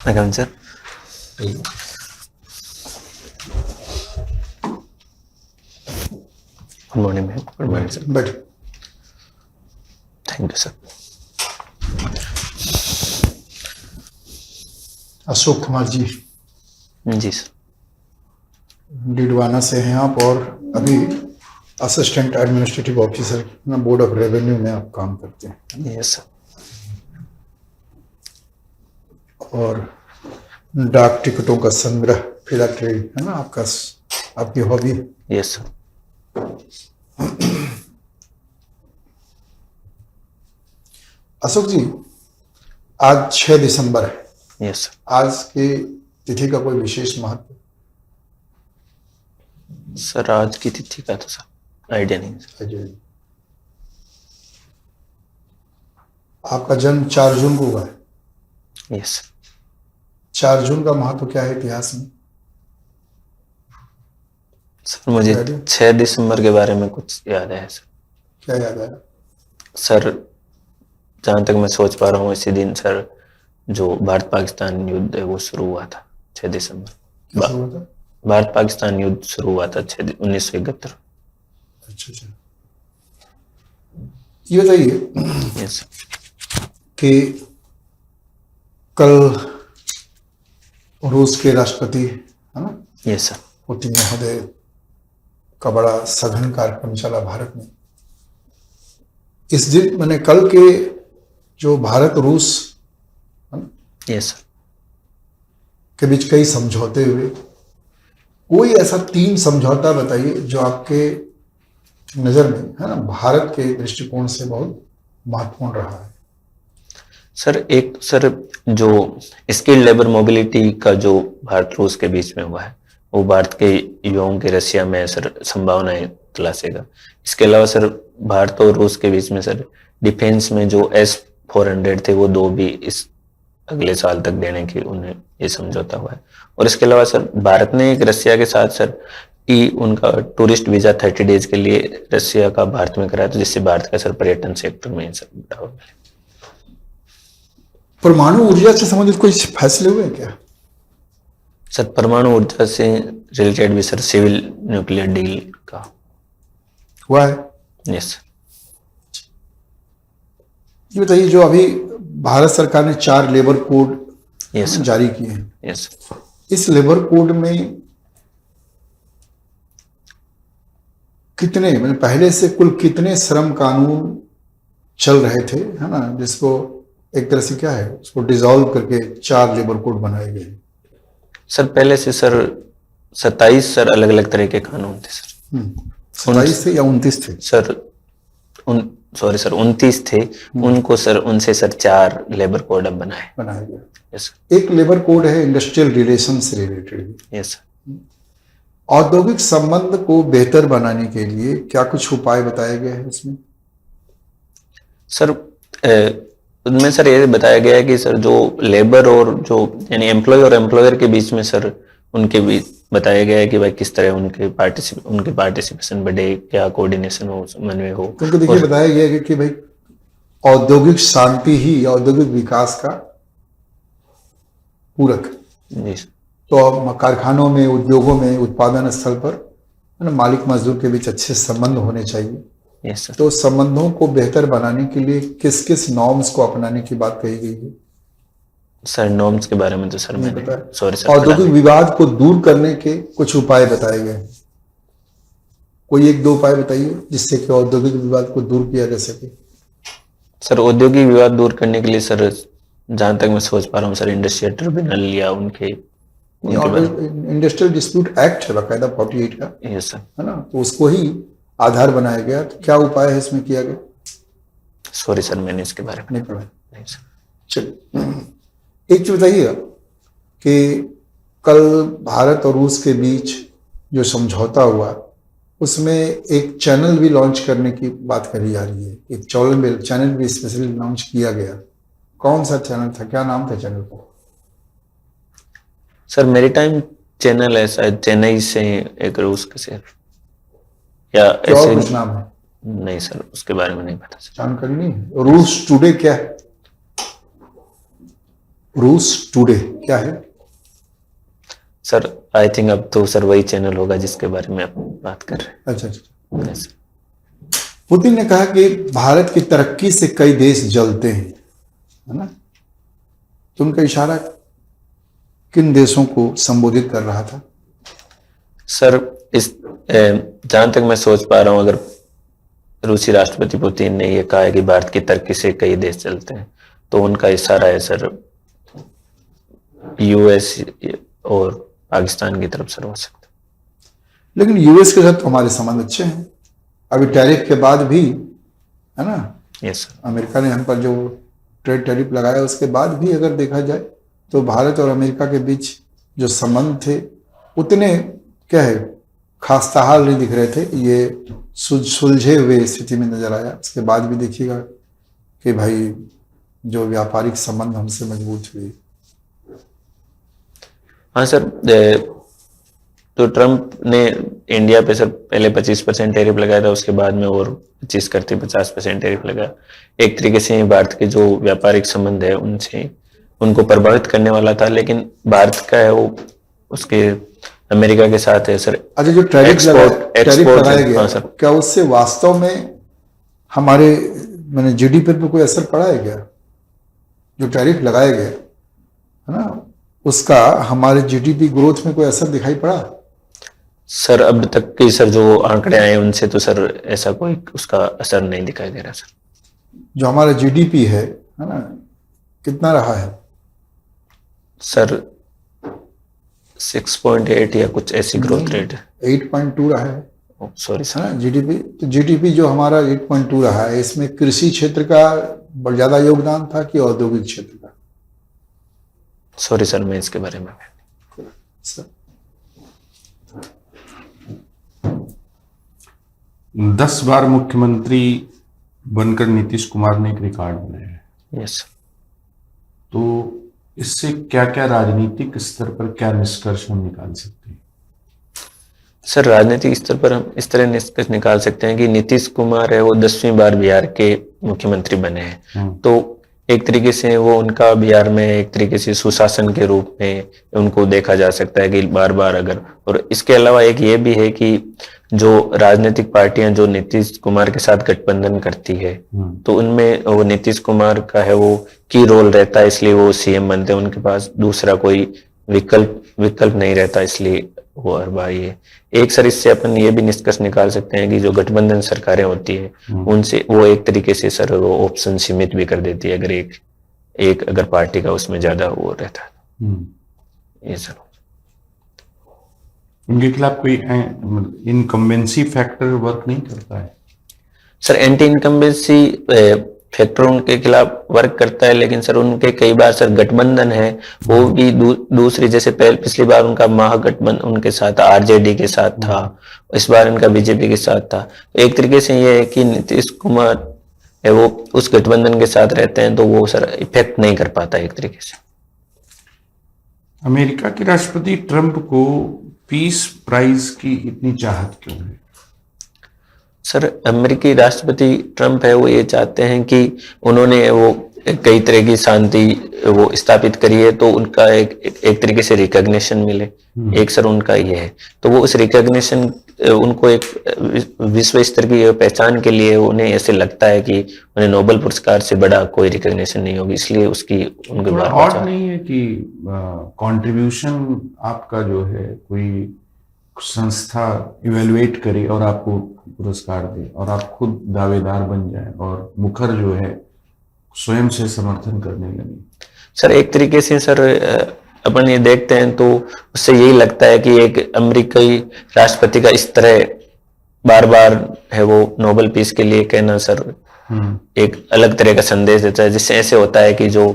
Again, sir. Good morning, ma'am. Good morning, sir. बैठो। Thank you, sir. Ashok Kumar ji जी sir. Didwana से हैं आप और अभी assistant administrative officer board of revenue में आप काम करते हैं यस सर। और डाक टिकटों का संग्रह फिलाटरी है ना आपका, आपकी hobby. Yes sir. Ashok ji, आज 6 दिसंबर है। Yes sir. आज की तिथि का कोई विशेष महत्व? सर आज की तिथि का तो सर आइडिया नहीं सर। अजय, आपका जन्म 4 जून को हुआ है। Yes sir. 4 जून का महत्व क्या है इतिहास में? सर मुझे 6 दिसंबर के बारे में कुछ याद है सर। क्या याद है? सर जहाँ तक मैं सोच पा रहा हूँ इसी दिन सर जो भारत पाकिस्तान युद्ध है वो शुरू हुआ था 6 दिसंबर। क्या हुआ था? भारत पाकिस्तान युद्ध शुरू हुआ था 1971। अच्छा अच्छा, ये बताइए यस कि कल रूस के राष्ट्रपति है ना, यस सर। पुतिन महोदय का बड़ा सघन कार्यक्रम चला भारत में। इस दिन मैंने कल के जो भारत रूस यस सर के बीच कई समझौते हुए, कोई ऐसा 3 समझौता बताइए जो आपके नजर में है ना भारत के दृष्टिकोण से बहुत महत्वपूर्ण रहा है। सर एक सर जो स्किल्ड लेबर मोबिलिटी का जो भारत रूस के बीच में हुआ है वो भारत के युवाओं के रशिया में सर संभावनाएं तलाशेगा। इसके अलावा सर भारत और रूस के बीच में सर डिफेंस में जो S-400 थे वो 2 भी इस अगले साल तक देने की उन्हें ये समझौता हुआ है। और इसके अलावा सर भारत ने एक रशिया के साथ सर कि उनका टूरिस्ट वीजा 30 डेज के लिए रशिया का भारत में कराया, तो जिससे भारत का सर पर्यटन सेक्टर में सर बढ़ावा मिले। परमाणु ऊर्जा से संबंधित कोई फैसले हुए क्या? सर परमाणु ऊर्जा से रिलेटेड भी सर सिविल न्यूक्लियर डील का हुआ है। यस। ये बताइए, जो अभी भारत सरकार ने 4 लेबर कोड यस सर। जारी किए हैं, यस। इस लेबर कोड में कितने मतलब पहले से कुल कितने श्रम कानून चल रहे थे है ना, जिसको एक तरह से क्या है उसको डिसॉल्व करके 4 लेबर कोड बनाए गए? सर पहले से सर 27 सर अलग अलग तरह के कानून थे सर। 27 थे या 29 थे? सर सॉरी सर 29 थे। उनको सर उनसे सर 4 लेबर कोड अब बनाए गए। यस। एक लेबर कोड है इंडस्ट्रियल रिलेशन से रिलेटेड। यस। औद्योगिक संबंध को बेहतर बनाने के लिए क्या कुछ उपाय बताए गए हैं इसमें? सर उनमें सर ये बताया गया है कि सर जो लेबर और जो यानी एम्प्लॉय और एम्प्लॉयर के बीच में सर उनके बीच बताया गया है कि भाई किस तरह उनके पार्टिसिपेशन बढ़े, क्या कोऑर्डिनेशन हो, समन्वय हो। क्योंकि देखिए बताया गया है कि भाई औद्योगिक शांति ही औद्योगिक विकास का पूरक। जी। तो कारखानों में, उद्योगों में, उत्पादन स्थल पर मालिक मजदूर के बीच अच्छे संबंध होने चाहिए। Yes sir. तो संबंधों को बेहतर बनाने के लिए किस किस नॉर्म्स को अपनाने की बात कही गई है? सर नॉर्म्स के बारे में तो सर मैंने सॉरी सर औद्योगिक विवाद को दूर करने के कुछ उपाय बताए गए। कोई 1-2 उपाय बताइए जिससे कि औद्योगिक विवाद को दूर किया जा सके। सर औद्योगिक विवाद दूर करने के लिए सर जहां तक मैं सोच पा रहा हूँ सर इंडस्ट्रियल ट्रिब्यूनल या उनके इंडस्ट्रियल डिस्प्यूट एक्ट है बाकायदा 48 का। Yes sir. है ना, तो उसको ही आधार बनाया गया। तो क्या उपाय है इसमें किया गया? सॉरी सर मैंने इसके बारे में नहीं पढ़ा। नहीं सर। चलिए एक चीज बताइए कि कल भारत और रूस के बीच जो समझौता हुआ उसमें एक चैनल भी लॉन्च करने की बात करी जा रही है। एक चैनल भी स्पेशली लॉन्च किया गया। कौन सा चैनल था, क्या नाम था चैनल का? सर मेरी टाइम चैनल है शायद चेन्नई से एक रूस के से या ऐसे कुछ नाम है? नहीं सर उसके बारे में नहीं पता सर। जानकारी नहीं। रूस टुडे क्या है? रूस टुडे क्या है? सर आई थिंक अब तो सर वही चैनल होगा जिसके बारे में आप बात कर रहे अच्छा अच्छा। हैं। Yes, पुतिन ने कहा कि भारत की तरक्की से कई देश जलते हैं, है ना? तो उनका इशारा किन देशों को संबोधित कर रहा था? सर इस जहां तक मैं सोच पा रहा हूं, अगर रूसी राष्ट्रपति पुतिन ने यह कहा है कि भारत की तरक्की से कई देश चलते हैं, तो उनका इशारा है सर यूएस और पाकिस्तान की तरफ सर हो सकता है। लेकिन यूएस के साथ तो हमारे संबंध अच्छे हैं, अभी टैरिफ के बाद भी, है ना? Yes sir. अमेरिका ने हम पर जो ट्रेड टैरिफ लगाया उसके बाद भी अगर देखा जाए तो भारत और अमेरिका के बीच जो संबंध थे उतने क्या है खास्ताहाल नहीं दिख रहे थे, ये सुलझे हुए स्थिति में नजर आया। उसके बाद भी देखिएगा कि भाई जो व्यापारिक संबंध हमसे मजबूत हुए। हाँ सर, तो ट्रम्प ने इंडिया पे सर पहले 25% टैरिफ लगाया था, उसके बाद में और 25 करते 50% टैरिफ लगा। एक तरीके से भारत के जो व्यापारिक संबंध है उनसे उनको प्रभावित करने वाला था, लेकिन भारत का है वो उसके अमेरिका के साथ है सर। अच्छा, जो टैरिफ लगाया गया, हाँ सर, क्या उससे वास्तव में हमारे मैंने जीडीपी पे कोई असर पड़ा है क्या? जो टैरिफ लगाया गया है ना, उसका हमारे जीडीपी ग्रोथ में कोई असर दिखाई पड़ा? सर अब तक के सर जो आंकड़े आए उनसे तो सर ऐसा कोई उसका असर नहीं दिखाई दे रहा सर। जो हमारा जीडीपी है ना, कितना रहा है सर? 6.8 या कुछ ऐसी ग्रोथ रेट है। 8.2 रहा है। Sorry sir. है ना, जीडीपी, तो जीडीपी जो हमारा 8.2 रहा है, इसमें कृषि क्षेत्र का ज्यादा योगदान था कि औद्योगिक क्षेत्र का? सॉरी सर, मैं इसके बारे में सर 10 बार मुख्यमंत्री बनकर नीतीश कुमार ने एक रिकॉर्ड बनाया है। यस। तो इससे क्या क्या राजनीतिक स्तर पर क्या निष्कर्ष हम निकाल सकते हैं? सर राजनीतिक स्तर पर हम इस तरह निष्कर्ष निकाल सकते हैं कि नीतीश कुमार है वो 10वीं बार बिहार के मुख्यमंत्री बने हैं। तो एक तरीके से वो उनका बिहार में एक तरीके से सुशासन के रूप में उनको देखा जा सकता है कि बार बार अगर, और इसके अलावा एक ये भी है कि जो राजनीतिक पार्टियां जो नीतीश कुमार के साथ गठबंधन करती है तो उनमें वो नीतीश कुमार का है वो की रोल रहता है, इसलिए वो सीएम बनते हैं। उनके पास दूसरा कोई विकल्प नहीं रहता, इसलिए वो हर बार ये एक सर इससे अपन ये भी निष्कर्ष निकाल सकते हैं कि जो गठबंधन सरकारें होती है उनसे वो एक तरीके से सर वो ऑप्शन सीमित भी कर देती है अगर एक अगर पार्टी का उसमें ज्यादा वो रहता है। ये सर उनके खिलाफ कोई इनकम्बेंसी फैक्टर वर्क नहीं करता है? सर एंटी इनकम्बेंसी फैक्टर उनके खिलाफ वर्क करता है, लेकिन सर उनके कई बार सर गठबंधन है वो भी दूसरी, जैसे पिछली बार उनका महागठबंधन उनके साथ आरजेडी के साथ था, इस बार इनका बीजेपी के साथ था। तो एक तरीके से ये है कि नीतीश कुमार है वो उस गठबंधन के साथ रहते हैं तो वो सर इफेक्ट नहीं कर पाता एक तरीके से। अमेरिका के राष्ट्रपति ट्रंप को पीस प्राइज की इतनी चाहत क्यों है? सर अमेरिकी राष्ट्रपति ट्रंप है वो ये चाहते हैं कि उन्होंने वो कई तरह की शांति वो स्थापित करी है तो उनका एक तरीके से रिकॉग्निशन मिले, एक सर उनका ये है। तो वो उस रिकॉग्निशन उनको एक विश्व स्तर की पहचान के लिए उन्हें ऐसे लगता है कि उन्हें नोबेल पुरस्कार से बड़ा कोई रिकॉग्निशन नहीं होगी, इसलिए उसकी उनके बारे में और नहीं है कि कंट्रीब्यूशन आपका जो है कोई संस्था इवेलुएट करे और आपको पुरस्कार दे और आप खुद दावेदार बन जाए और मुखर जो है स्वयं से समर्थन करने लगे। सर एक तरीके से सर अपन ये देखते हैं तो उससे यही लगता है कि एक अमेरिकी राष्ट्रपति का इस तरह बार बार है वो नोबेल पीस के लिए कहना सर एक अलग तरह का संदेश देता है, जिससे ऐसे होता है कि जो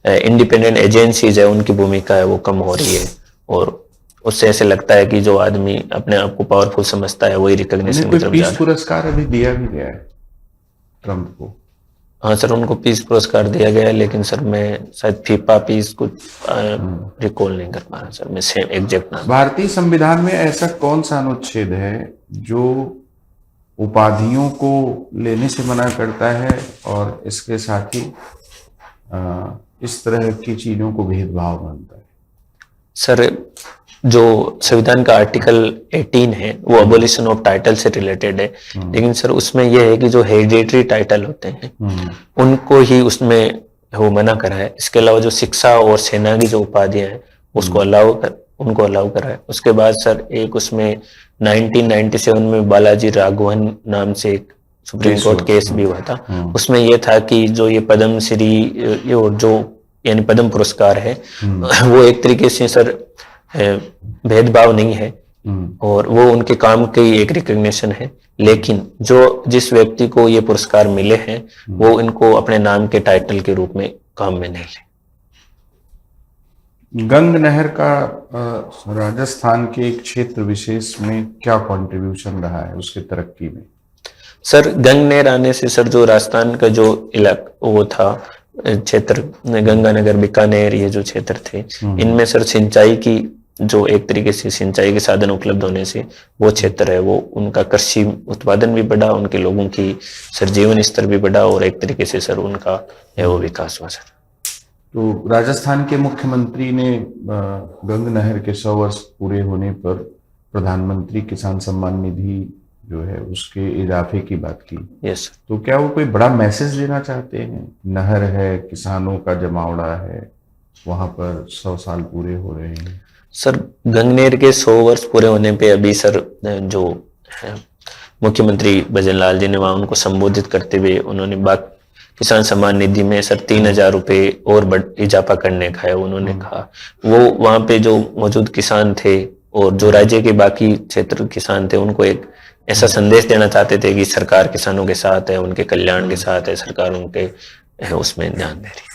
इंडिपेंडेंट एजेंसीज है उनकी भूमिका है वो कम हो रही है और उससे ऐसे लगता है कि जो आदमी अपने आप को पावरफुल समझता है वही रिकॉग्निशन की तरफ जा रहा है। पीस पुरस्कार अभी दिया भी गया है ट्रंप को। हाँ सर उनको पीस पुरस्कार दिया गया है, लेकिन सर मैं शायद फीफा पीस कुछ रिकॉल नहीं कर पा रहा सर, मैं सेम एग्जैक्ट नाम। भारतीय संविधान में ऐसा कौन सा अनुच्छेद है जो उपाधियों को लेने से मना करता है और इसके साथ ही इस तरह की चीजों को भेदभाव मानता है? सर जो संविधान का आर्टिकल 18 है वो अबोलिशन ऑफ टाइटल से रिलेटेड है, लेकिन सर उसमें यह है कि जो हेरिडेटरी टाइटल होते हैं उनको ही उसमें वो मना करा है। इसके अलावा जो शिक्षा और सेना की जो उपाधियां हैं उसको उनको अलाउ करा है। उसके बाद सर एक उसमें 1997 में बालाजी राघवन नाम से एक सुप्रीम कोर्ट केस भी हुआ था। उसमें यह था कि जो ये पद्मश्री और जो यानी पद्म पुरस्कार है वो एक तरीके से सर भेदभाव नहीं है और वो उनके काम की एक रिकग्निशन है, लेकिन जो जिस व्यक्ति को ये पुरस्कार मिले हैं वो इनको अपने नाम के टाइटल के रूप में काम में नहीं ले। गंग नहर का राजस्थान के एक क्षेत्र विशेष में क्या कंट्रीब्यूशन रहा है उसके तरक्की में? सर गंग नहर आने से सर जो राजस्थान का जो इलाका वो था क्षेत्र गंगानगर बीकानेर ये जो क्षेत्र थे इनमें सर सिंचाई की जो एक तरीके से सिंचाई के साधन उपलब्ध होने से वो क्षेत्र है वो उनका कृषि उत्पादन भी बढ़ा, उनके लोगों की सर जीवन स्तर भी बढ़ा और एक तरीके से सर उनका है वो विकास हुआ। सर तो राजस्थान के मुख्यमंत्री ने गंग नहर के 100 वर्ष पूरे होने पर प्रधानमंत्री किसान सम्मान निधि जो है उसके इजाफे की बात की। यस। तो क्या वो कोई बड़ा मैसेज देना चाहते हैं? नहर है, किसानों का जमावड़ा है, वहां पर 100 साल पूरे हो रहे हैं। सर गंगनेर के 100 वर्ष पूरे होने पे अभी सर जो मुख्यमंत्री भजन लाल जी ने वहां उनको संबोधित करते हुए उन्होंने बात किसान सम्मान निधि में सर 3,000 रुपए और इजाफा करने का है। उन्होंने कहा वो वहां पे जो मौजूद किसान थे और जो राज्य के बाकी क्षेत्र किसान थे उनको एक ऐसा संदेश देना चाहते थे कि सरकार किसानों के साथ है, उनके कल्याण के साथ है, सरकार उनके उसमें ध्यान दे रही है।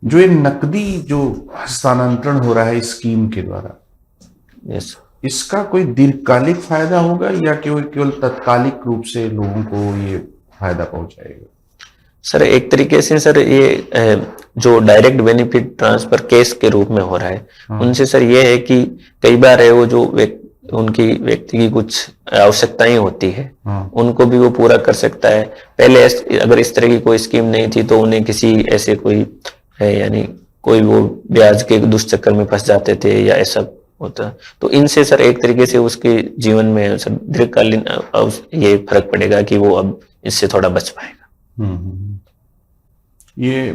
जो ये नकदी जो हस्तांतरण हो रहा है इस स्कीम के द्वारा, यस, इसका कोई दीर्घकालिक फायदा होगा या केवल तात्कालिक रूप से लोगों को ये फायदा पहुंचाएगा? सर एक तरीके से सर ये जो डायरेक्ट बेनिफिट ट्रांसफर केस के रूप में हो रहा है उनसे सर ये है कि कई बार है वो जो उनकी व्यक्ति की कुछ आवश्यकताएं होती है उनको भी वो पूरा कर सकता है। पहले अगर इस तरह की कोई स्कीम नहीं थी तो उन्हें किसी ऐसे कोई यानी कोई वो ब्याज के दुष्चक्कर में फंस जाते थे या ऐसा होता, तो इनसे सर एक तरीके से उसके जीवन में सर दीर्घकालीन ये फर्क पड़ेगा कि वो अब इससे थोड़ा बच पाएगा। ये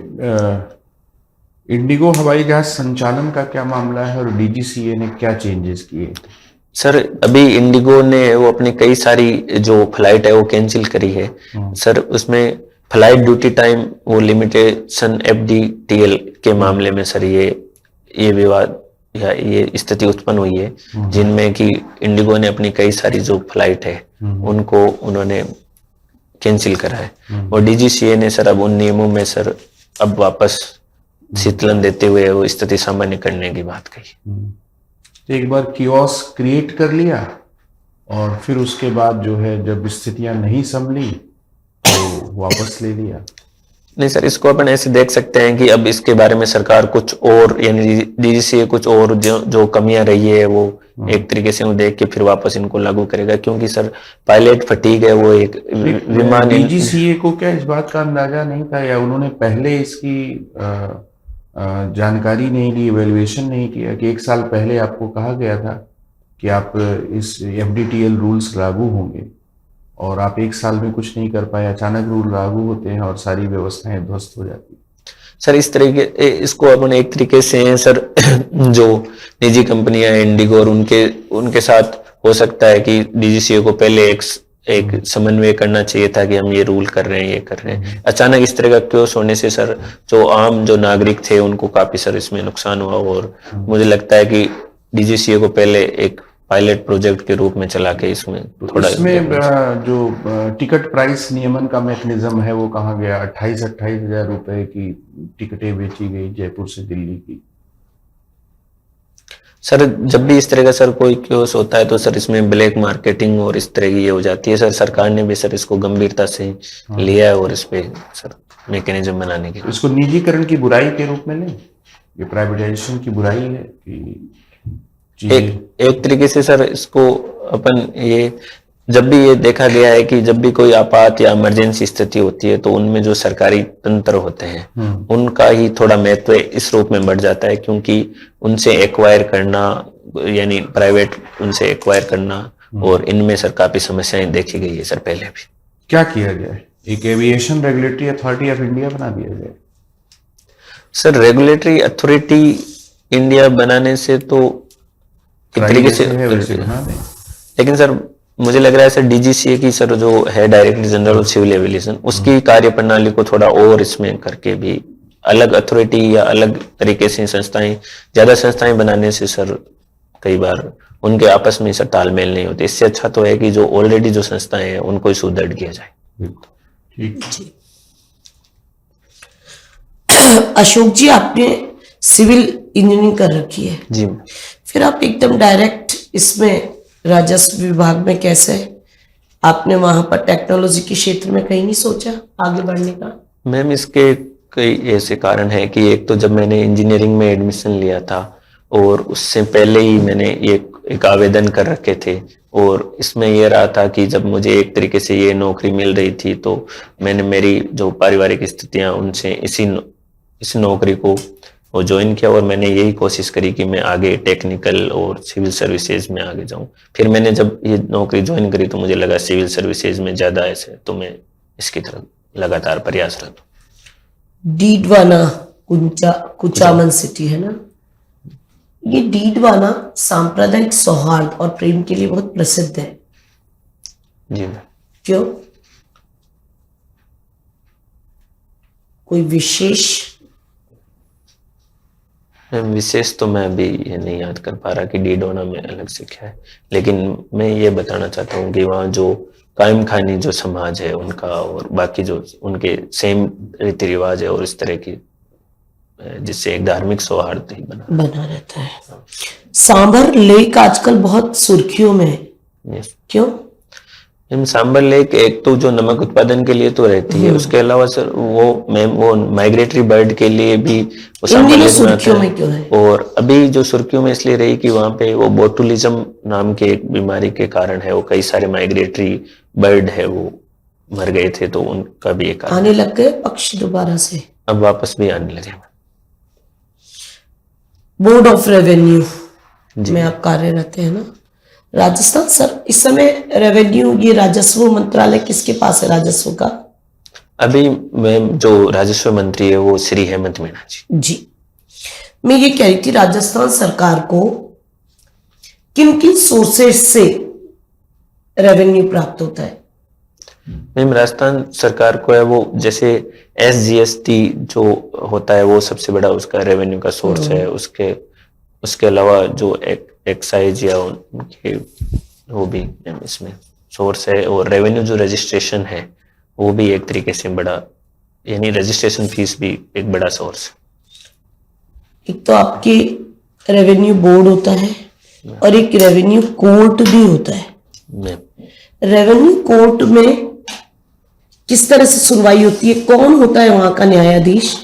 इंडिगो हवाई जहाज संचालन का क्या मामला है और डीजीसीए ने क्या चेंजेस किए? सर अभी इंडिगो ने वो अपनी कई सारी जो फ्लाइट है वो कैंसिल करी है। सर उसमें फ्लाइट ड्यूटी टाइम वो लिमिटेशन FDTL के मामले में सर ये विवाद या ये स्थिति उत्पन्न हुई है जिनमें कि इंडिगो ने अपनी कई सारी जो फ्लाइट है उनको उन्होंने कैंसिल करा है और DGCA ने सर अब उन नियमों में सर अब वापस शीतलन देते हुए वो स्थिति सामान्य करने की बात कही। एक बार कियोस क्रिएट कर लिया और फिर उसके बाद जो है जब स्थितियां नहीं संभली तो वापस ले लिया। नहीं सर, इसको अपन ऐसे देख सकते हैं कि अब इसके बारे में सरकार कुछ और यानी DGCA कुछ और जो कमियां रही है वो एक तरीके से वो देख के फिर वापस इनको लागू करेगा, क्योंकि सर पायलट फटीग है वो एक विमान। DGCA को क्या इस बात का अंदाजा नहीं था या उन्होंने पहले इसकी जानकारी नहीं ली, इवेल्युएशन नहीं किया कि 1 साल पहले आपको कहा गया था कि आप इस FDTL रूल्स लागू होंगे और आप 1 साल में कुछ नहीं कर पाए, अचानक रूल लागू होते हैं और सारी व्यवस्थाएं ध्वस्त हो जाती है। सर इस तरीके इसको अपन एक तरीके से सर जो निजी कंपनियां इंडिगो और उनके साथ हो सकता है कि DGCA को पहले एक समन्वय करना चाहिए था कि हम ये रूल कर रहे हैं, ये कर रहे हैं। अचानक इस तरह का क्योस होने से सर जो आम जो नागरिक थे उनको काफी सर इसमें नुकसान हुआ और मुझे लगता है कि DGCA को पहले एक पायलट प्रोजेक्ट के रूप में चला के इसमें थोड़ा जो टिकट प्राइस नियमन का मैकेनिज्म है वो कहाँ गया? 28-28 हजार रुपए की टिकटें बेची गई जयपुर से दिल्ली की। सर जब भी इस तरह का सर कोई क्योस होता है तो सर इसमें ब्लैक मार्केटिंग और इस तरह की ये हो जाती है। सर सरकार ने भी सर इसको गंभीरता से लिया है और इस पे सर मैकेनिज्म बनाने के इसको निजीकरण की बुराई के रूप में नहीं, ये प्राइवेटाइजेशन की बुराई है कि एक तरीके से सर इसको अपन ये जब भी ये देखा गया है कि जब भी कोई आपात या इमरजेंसी स्थिति होती है तो उनमें जो सरकारी तंत्र होते हैं उनका ही थोड़ा महत्व इस रूप में बढ़ जाता है, क्योंकि उनसे एक्वायर करना यानी प्राइवेट उनसे एक्वायर करना, और इनमें सर काफी समस्याएं देखी गई है सर पहले भी। क्या किया जाए? एक aviation regulatory authority of India बना दिया जाए। सर रेगुलेटरी अथॉरिटी इंडिया बनाने से तो एक तरीके से है वैसे बना दें। लेकिन सर मुझे लग रहा है सर डीजीसीए की सर जो है director general of civil aviation, उसकी कार्य प्रणाली को थोड़ा और इसमें करके भी अलग अथॉरिटी या अलग तरीके से संस्थाएं, ज्यादा संस्थाएं बनाने से सर कई बार उनके आपस में सर तालमेल नहीं होते। इससे अच्छा तो है कि जो ऑलरेडी जो संस्थाएं हैं उनको ही सुदृढ़ किया जाए। ठीक। अशोक जी, आपने सिविल इंजीनियरिंग कर रखी है, जी फिर आप एकदम डायरेक्ट इसमें राजस्व विभाग में कैसे? आपने वहां पर टेक्नोलॉजी के क्षेत्र में कहीं नहीं सोचा आगे बढ़ने का? मैम इसके कई ऐसे कारण है कि एक तो जब मैंने इंजीनियरिंग में एडमिशन लिया था और उससे पहले ही मैंने एक आवेदन कर रखे थे, और इसमें यह रहा था कि जब मुझे एक तरीके से ये नौकरी मिल रही थी तो मैंने मेरी जो पारिवारिक स्थितियां उनसे इस नौकरी को वो ज्वाइन किया, और मैंने यही कोशिश करी कि मैं आगे टेक्निकल और सिविल सर्विसेज में आगे जाऊं। फिर मैंने जब ये नौकरी ज्वाइन करी तो मुझे लगा सिविल सर्विसेज में ज्यादा ऐसे, तो मैं इसकी तरफ लगातार प्रयासरत हूं। डीडवाना कुचामन सिटी है ना, ये डीडवाना सांप्रदायिक सौहार्द और प्रेम के लिए बहुत प्रसिद्ध है। जी मैम। क्यों? कोई विशेष? मैम विशेष तो मैं अभी ये नहीं याद कर पा रहा कि डीडवाना में अलग से क्या है, लेकिन मैं ये बताना चाहता हूँ कि वहाँ जो कायम खानी जो समाज है उनका और बाकी जो उनके सेम रीति रिवाज है और इस तरह की, जिससे एक धार्मिक सौहार्द ही बना रहता है। सांबर लेक आजकल बहुत सुर्खियों में है, यस क्यों? मैम सांबर लेक एक तो जो नमक उत्पादन के लिए तो रहती है, उसके अलावा सर वो माइग्रेटरी बर्ड के लिए भी वो सांबर लेक सुर्खियों बनाता में क्यों है? और अभी जो सुर्खियों में इसलिए रही कि वहां पे वो बोटुलिज्म नाम के एक बीमारी के कारण है, वो कई सारे माइग्रेटरी बर्ड है वो मर गए थे, तो उनका भी एक आने लग गए पक्षी दोबारा से, अब वापस भी आने लगे। बोर्ड ऑफ रेवेन्यू में आप कार्यरत हैं ना, राजस्थान। सर इस समय रेवेन्यू, ये राजस्व मंत्रालय किसके पास है राजस्व का? अभी मैम जो राजस्व मंत्री है वो श्री हेमंत मीणा जी। मैं ये कह रही थी, राजस्थान सरकार को किन किन सोर्सेज से रेवेन्यू प्राप्त होता है? मैम राजस्थान सरकार को है वो जैसे SGST जो होता है वो सबसे बड़ा उसका रेवेन्यू का सोर्स है। उसके अलावा जो एक्साइज या उनके वो भी इसमें सोर्स है, और रेवेन्यू जो रजिस्ट्रेशन है वो भी एक तरीके से बड़ा, यानी रजिस्ट्रेशन फीस भी एक बड़ा सोर्स। एक तो आपके रेवेन्यू बोर्ड होता है और एक रेवेन्यू कोर्ट भी होता है। रेवेन्यू कोर्ट में किस तरह से सुनवाई होती है? कौन होता है वहां का न्यायाधीश?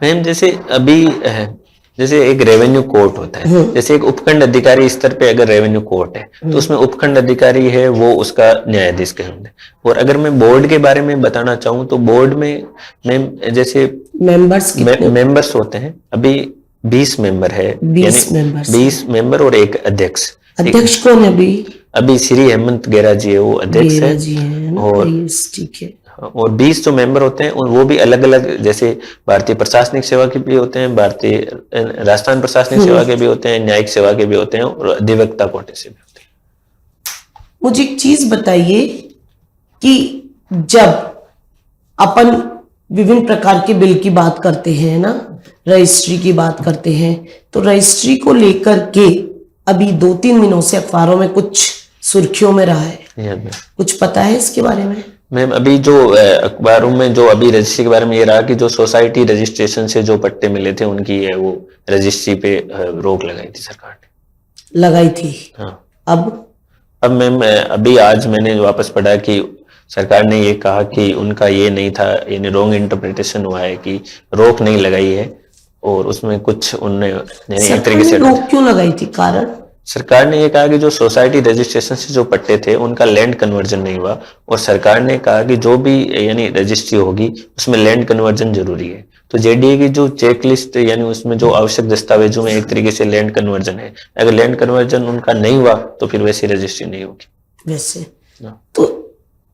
मैम जैसे एक रेवेन्यू कोर्ट होता है, जैसे एक उपखंड अधिकारी स्तर पे अगर रेवेन्यू कोर्ट है तो उसमें उपखंड अधिकारी है वो उसका न्यायाधीश कहते हैं। और अगर मैं बोर्ड के बारे में बताना चाहूँ तो बोर्ड में मैम जैसे मेंबर्स होते हैं, अभी 20 मेंबर है, 20 मेंबर और एक अध्यक्ष। अध्यक्ष कौन है अभी श्री हेमंत गेरा जी है वो अध्यक्ष है, और ठीक है। और 20 जो मेंबर होते हैं वो भी अलग अलग, जैसे भारतीय प्रशासनिक सेवा के भी होते हैं, भारतीय राजस्थान प्रशासनिक सेवा के भी होते हैं, न्यायिक सेवा के भी होते हैं, और अधिवक्ता कोटे से भी होते हैं। मुझे एक चीज बताइए कि जब अपन विभिन्न प्रकार के बिल की बात करते हैं ना, रजिस्ट्री की बात करते हैं, तो रजिस्ट्री को लेकर के अभी 2-3 दिनों से अखबारों में कुछ सुर्खियों में रहा है, कुछ पता है इसके बारे में? मैम अभी जो अखबारों में जो अभी रजिस्ट्री के बारे में ये रहा कि जो सोसाइटी रजिस्ट्रेशन से जो पट्टे मिले थे उनकी है वो रजिस्ट्री पे रोक लगाई थी सरकार ने। लगाई थी? हाँ। अब मैम अभी आज मैंने वापस पढ़ा कि सरकार ने ये कहा कि उनका ये नहीं था, यानी रॉन्ग इंटरप्रिटेशन हुआ है कि रोक नहीं लगाई है, और उसमें कुछ उनने एक तरीके से रोक क्यों लगाई थी? कारण सरकार ने ये कहा कि जो सोसाइटी रजिस्ट्रेशन से जो पट्टे थे उनका लैंड कन्वर्जन नहीं हुआ, और सरकार ने कहा कि जो भी यानी रजिस्ट्री होगी उसमें लैंड कन्वर्जन जरूरी है। तो जेडीए की जो चेक लिस्ट यानी उसमें जो आवश्यक दस्तावेजों में एक तरीके से लैंड कन्वर्जन है, अगर लैंड कन्वर्जन उनका नहीं हुआ तो फिर वैसी रजिस्ट्री नहीं होगी। वैसे तो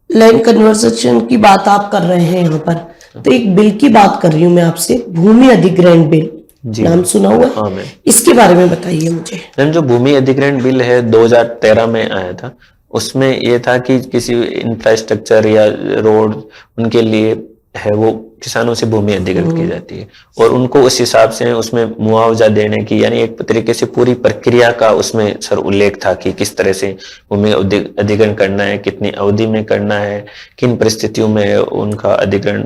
लैंड कन्वर्सेशन की बात आप कर रहे हैं यहाँ पर, तो एक बिल की बात कर रही हूँ मैं आपसे, भूमि अधिग्रहण बिल, जी नाम सुना हुआ है? हाँ मैम। इसके बारे में बताइए मुझे। मैम जो भूमि अधिग्रहण बिल है 2013 में आया था, उसमें ये था कि किसी इंफ्रास्ट्रक्चर या रोड उनके लिए है वो किसानों से भूमि अधिग्रहित की जाती है, और उनको उस हिसाब से उसमें मुआवजा देने की यानी एक तरीके से पूरी प्रक्रिया का उसमें सर उल्लेख था कि किस तरह से भूमि अधिग्रहण करना है, कितनी अवधि में करना है, किन परिस्थितियों में उनका अधिग्रहण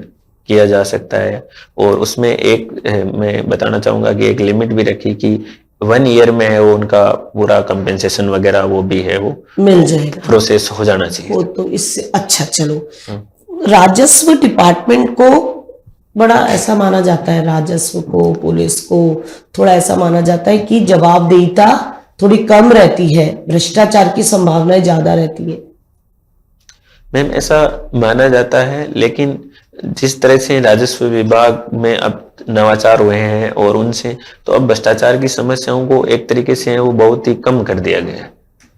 किया जा सकता है। और उसमें एक मैं बताना चाहूंगा कि एक लिमिट भी रखी कि 1 ईयर में है वो उनका पूरा कंपेंसेशन वगैरह वो भी है वो मिल जाएगा, प्रोसेस हो जाना चाहिए। वो तो इससे अच्छा। चलो, राजस्व डिपार्टमेंट को बड़ा ऐसा माना जाता है, राजस्व को, पुलिस को थोड़ा ऐसा माना जाता है कि जवाबदेहिता थोड़ी कम रहती है, भ्रष्टाचार की संभावनाएं ज्यादा रहती है। मैम ऐसा माना जाता है, लेकिन जिस तरह से राजस्व विभाग में अब नवाचार हुए हैं और उनसे तो अब भ्रष्टाचार की समस्याओं को एक तरीके से वो बहुत ही कम कर दिया गया है,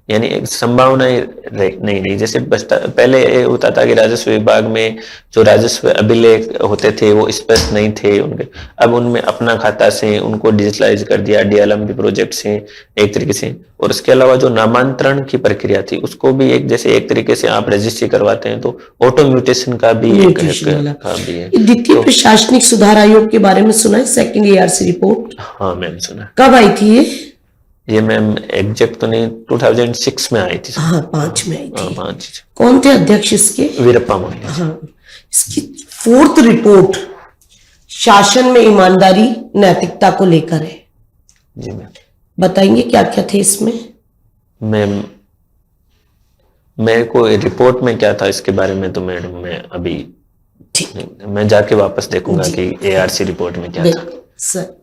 यानी एक संभावनाएं नहीं रही। जैसे पहले ये होता था कि राजस्व विभाग में जो राजस्व अभिलेख होते थे वो स्पष्ट नहीं थे उनके, अब उनमें अपना खाता से उनको डिजिटलाइज कर दिया डीएलएम प्रोजेक्ट से एक तरीके से। और उसके अलावा जो नामांतरण की प्रक्रिया थी उसको भी एक जैसे एक तरीके से आप रजिस्ट्री करवाते हैं तो ऑटो म्यूटेशन का भी एक भी है। द्वितीय प्रशासनिक सुधार आयोग के बारे में सुना है, सेकंड एआरसी रिपोर्ट? हाँ मैम सुना। कब आई थी ये मैम एग्जैक्ट तो नहीं, 2006 में आई थी। हाँ 5 में आई थी। हाँ 5। कौन थे अध्यक्ष इसके? वीरप्पा मोइली। हाँ, इसकी 4th रिपोर्ट शासन में ईमानदारी नैतिकता को लेकर है। जी मैम। बताएंगे क्या क्या थे इसमें? मैम मेरे को रिपोर्ट में क्या था इसके बारे में तो मैडम मैं अभी ठीक, मैं जाके वापस देखूंगा कि एआरसी रिपोर्ट में क्या था। सर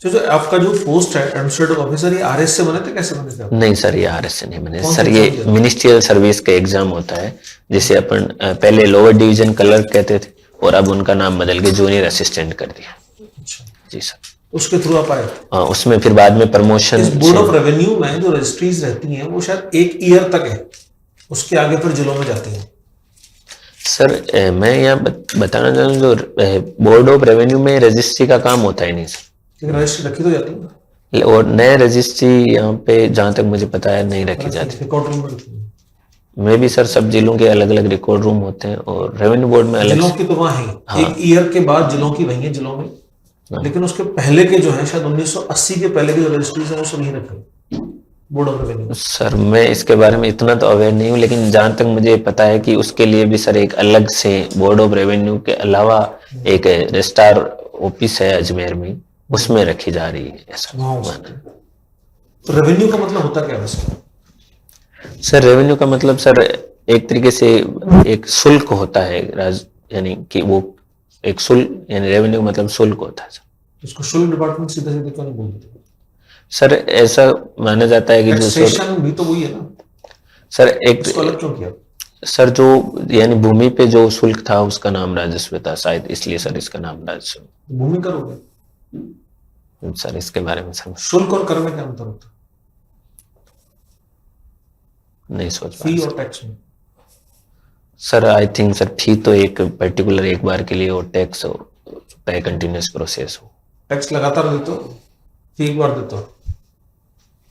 जो आपका जो पोस्ट है एडमिनिस्ट्रेटिव ऑफिसर, ये आरएस से बने थे, कैसे बने थे आप? नहीं सर, ये आरएस से नहीं बने कौन सर, सा ये एग्जाम दिया? मिनिस्ट्रियल सर्विस का एग्जाम होता है जिसे अपन पहले लोअर डिवीजन क्लर्क कहते थे और अब उनका नाम बदल के जूनियर असिस्टेंट कर दिया। अच्छा, जी सर। उसके थ्रू आप आए? हाँ, उसमें फिर बाद में प्रमोशन। इस बोर्ड ऑफ रेवेन्यू में जो रजिस्ट्रीज रहती हैं वो शायद 1 ईयर तक है, उसके आगे फिर जिलों में जाती हैं। सर मैं यहाँ बताना चाहूँ जो बोर्ड ऑफ रेवेन्यू में रजिस्ट्री का काम होता है नहीं सर, लेकिन रजिस्ट्री रखी तो जाती है, और नए रजिस्ट्री यहाँ पे जहाँ तक मुझे पता है नहीं रखी जाती। रिकॉर्ड रूम में रखी है। मे भी सर सब जिलों के अलग अलग रिकॉर्ड रूम होते हैं और रेवेन्यू बोर्ड में अलग। जिलों की तो वहाँ है, हाँ। 1 ईयर के बाद जिलों की वही है जिलों में, लेकिन उसके पहले के जो है शायद 1980 के पहले के जो रजिस्ट्रीज है वो सब नहीं रखे बोर्ड ऑफ रेवेन्यू। सर मैं इसके बारे में इतना तो अवेयर नहीं हूँ, लेकिन जहां तक मुझे पता है कि उसके लिए भी सर एक अलग से बोर्ड ऑफ रेवेन्यू के अलावा एक रजिस्ट्रार ऑफिस है अजमेर में, उसमें रखी जा रही है ऐसा माना। तो रेवेन्यू का मतलब होता क्या है वैसे? सर रेवेन्यू का मतलब सर एक तरीके से एक शुल्क होता है यानी कि वो एक शुल्क यानी रेवेन्यू का मतलब शुल्क होता है सर। इसको शुल्क डिपार्टमेंट सीधे सीधे क्यों नहीं बोलते? सर ऐसा माना जाता है कि जो टैक्सेशन भी तो वही है ना सर एक इसको अलग क्यों किया? सर जो यानी भूमि पे जो शुल्क था उसका नाम राजस्व था शायद, इसलिए सर इसका नाम राजस्व। भूमि कर हो गया सर इसके बारे में सर शुल्क और कर में क्या अंतर होता है? नहीं सोच फी पा और टैक्स में? सर आई थिंक सर फी तो एक पर्टिकुलर एक बार के लिए और टैक्स पे कंटिन्यूस प्रोसेस हो। टैक्स लगातार देते हो, फी एक बार देते हो?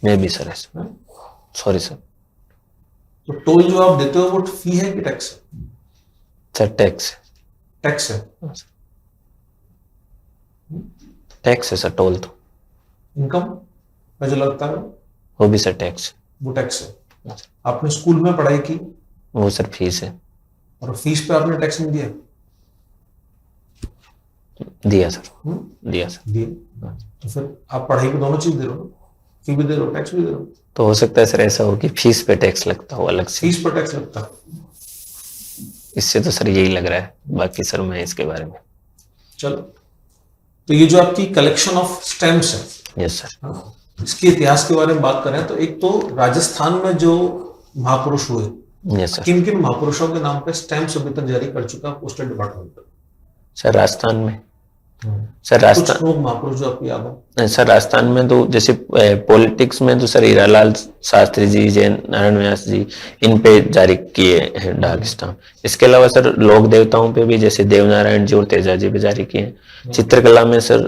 मे भी सर ऐसा, सॉरी सर। तो टोल जो आप देते हो वो फी है कि टैक्स है? सर टैक्स टैक्स है। टैक्स है सर, टोल तो इनकम का जो लगता है वो भी सर टैक्स, वो टैक्स है। आपने स्कूल में पढ़ाई की वो सर फीस है। और फीस पे आपने टैक्स नहीं दिया? दिया सर, दिया सर। दिए, तो फिर आप पढ़ाई को दोनों चीज दे रहे हो, फी भी दे रहे हो टैक्स भी दे रहे हो। तो हो सकता है सर ऐसा हो कि फीस पे टैक्स लगता हो अलग से, फीस पर टैक्स लगता है। इससे तो सर यही लग रहा है, बाकी सर मैं इसके बारे में। चलो, तो ये जो आपकी कलेक्शन ऑफ स्टैम्प्स है यस सर। हाँ, इसके इतिहास के बारे में बात करें तो एक तो राजस्थान में जो महापुरुष हुए, यस सर। किन किन महापुरुषों के नाम पे स्टैम्प अभी तक जारी कर चुका है पोस्टल डिपार्टमेंट? सर राजस्थान में, सर कुछ राजस्थान, प्रमुख महापुरुष जो आपको याद हो? सर राजस्थान में तो जैसे पॉलिटिक्स में तो सर हीरालाल शास्त्री जी, जैन नारायण व्यास जी, इन पे जारी किए हैं डाक स्टाम्प। इसके अलावा सर लोक देवताओं पे भी जैसे देवनारायण जी और तेजा जी पे जारी किए हैं। चित्रकला में सर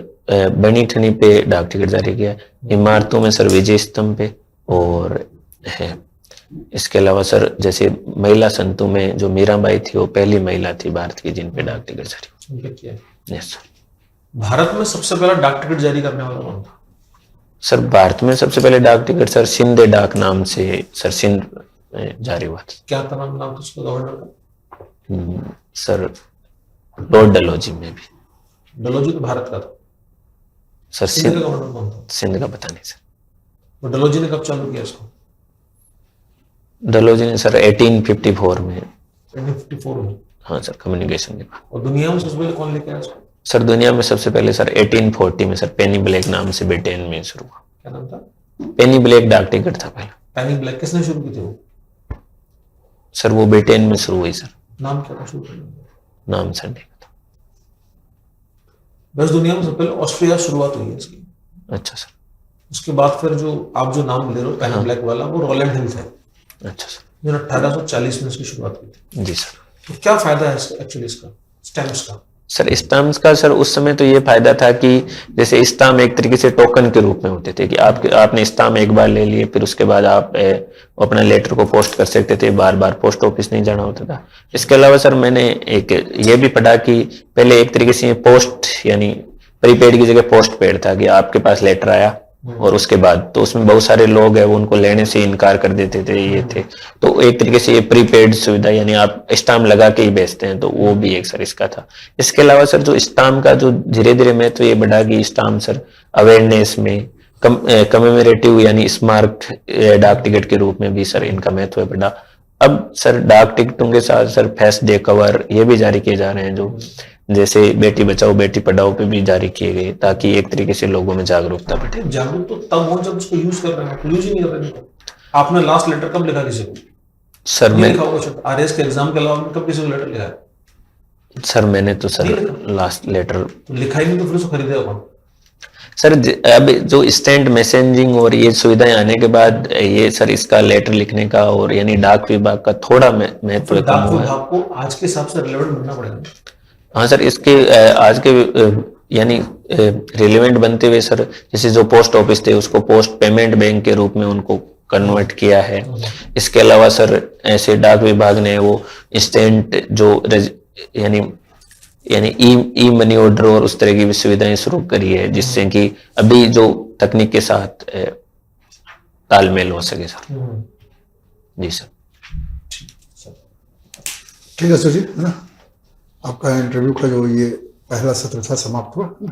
बनी ठनी पे डाक टिकट जारी किया है। इमारतों में सर विजय स्तंभ पे, और इसके अलावा सर जैसे महिला संतों में जो मीराबाई थी वो पहली महिला थी भारत की जिन पे डाक टिकट जारी उनके किया है। Yes sir. भारत में सबसे पहला डाक टिकट जारी करने वाला कौन था? सर भारत में सबसे पहले डाक टिकट सर सिंधे डाक नाम से सर सिंध जारी हुआ था। क्या था नाम था उसका गवर्नर का? सर लॉर्ड डलहौजी में भी। डलहौजी तो भारत का था। सर सिंध का सिंध, गवर्नर कौन था? सिंध का पता नहीं सर। तो डलहौजी ने कब चालू किया इसको? डलहौजी ने सर 1854 में। 1954 में। हाँ सर, कम्युनिकेशन के बाद। और दुनिया में सबसे पहले कौन लेके आया इसको? सर दुनिया में सबसे पहले सर 1840 में सर पेनी ब्लैक नाम से ब्रिटेन में शुरू हुआ। क्या नाम था? पेनी ब्लैक डाक टिकट था पहला। पैनी ब्लैक किसने शुरू की थी वो? सर वो ब्रिटेन में शुरू हुई सर। नाम क्या था शुरू करने का? नाम सर नहीं पता। बस दुनिया में सबसे पहले ऑस्ट्रिया शुरुआत हुई है इसकी। अच्छा सर। उसके बाद फिर जो आप जो नाम ले रहे हो पैनी ब्लैक वाला, वो रोलैंड हिल था, अच्छा सर। जिन्होंने 1840 में इसकी शुरुआत की थी। जी सर। तो क्या फायदा है एक्चुअली इसका स्टैम्प्स का? सर स्टाम्प्स का सर उस समय तो ये फायदा था कि जैसे स्टाम्प एक तरीके से टोकन के रूप में होते थे कि आपने स्टाम्प एक बार ले लिए, फिर उसके बाद आप अपना लेटर को पोस्ट कर सकते थे, बार बार पोस्ट ऑफिस नहीं जाना होता था। इसके अलावा सर मैंने एक ये भी पढ़ा कि पहले एक तरीके से पोस्ट यानी प्रीपेड की जगह पोस्ट पेड था कि आपके पास लेटर आया और उसके बाद तो उसमें बहुत सारे लोग हैं वो उनको लेने से इनकार कर देते थे, ये थे। तो एक तरीके से ये प्रीपेड सुविधा यानी आप स्टाम्प लगा के ही बेचते हैं, तो वो भी एक सर इसका था। इसके अलावा सर जो स्टाम्प का जो धीरे धीरे महत्व ये बढ़ा कि स्टाम्प सर अवेयरनेस में कमेमोरेटिव यानी स्मारक डाक टिकट के रूप में भी सर इनका महत्व बढ़ा। अब सर डाक टिकटों के साथ सर फेस्ट डे कवर ये भी जारी किए जा रहे हैं, जो जैसे बेटी बचाओ बेटी पढ़ाओ पे भी जारी किए गए, ताकि एक तरीके से लोगों में जागरूकता बढ़े। जागरूक तो तब हो जब उसको यूज कर रहे हैं, यूज ही नहीं कर रहे हैं। आपने लास्ट लेटर कब लिखा किसी को? सर मैं लिखा होगा शायद आरएस के एग्जाम के अलावा कब किसी को लेटर लिखा है? सर मैंने तो सर लास्ट लेटर तो लिखा ही नहीं तो फिर उसको खरीदेगा कौन? सर अब जो इंस्टेंट मैसेजिंग और ये सुविधाएं आने के बाद ये सर इसका लेटर लिखने का और यानी डाक विभाग का थोड़ा महत्व कम डाक हुआ है। विभाग को आज के हिसाब से रिलेवेंट बनना पड़ेगा। हाँ सर, इसके आज के यानी रिलेवेंट बनते हुए सर जैसे जो पोस्ट ऑफिस थे उसको पोस्ट पेमेंट बैंक के रूप में उनको कन्वर्ट किया है। इसके अलावा सर ऐसे डाक विभाग ने वो इंस्टेंट जो यानी ई मनी ऑर्डर और उस तरह की भी सुविधाएं शुरू करी है, जिससे कि अभी जो तकनीक के साथ तालमेल हो सके सर। जी सर। ठीक है सर जी, है ना, आपका इंटरव्यू का जो ये पहला सत्र था समाप्त हुआ।